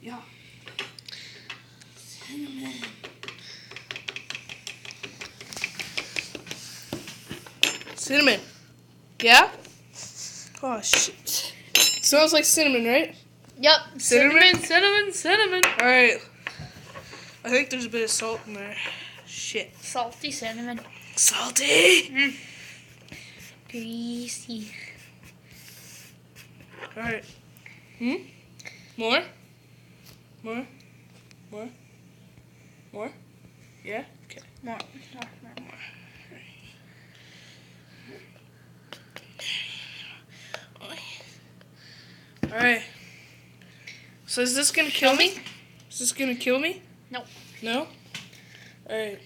Yeah. Cinnamon. Cinnamon. Yeah? Oh, shit. Smells like cinnamon, right? Yep. Cinnamon? Cinnamon. Alright. I think there's a bit of salt in there. Shit. Salty cinnamon. Salty! Greasy. Alright. More? More? More? More? Yeah? Okay. More. Alright. So is this gonna kill me? Is this gonna kill me? No. No? Alright.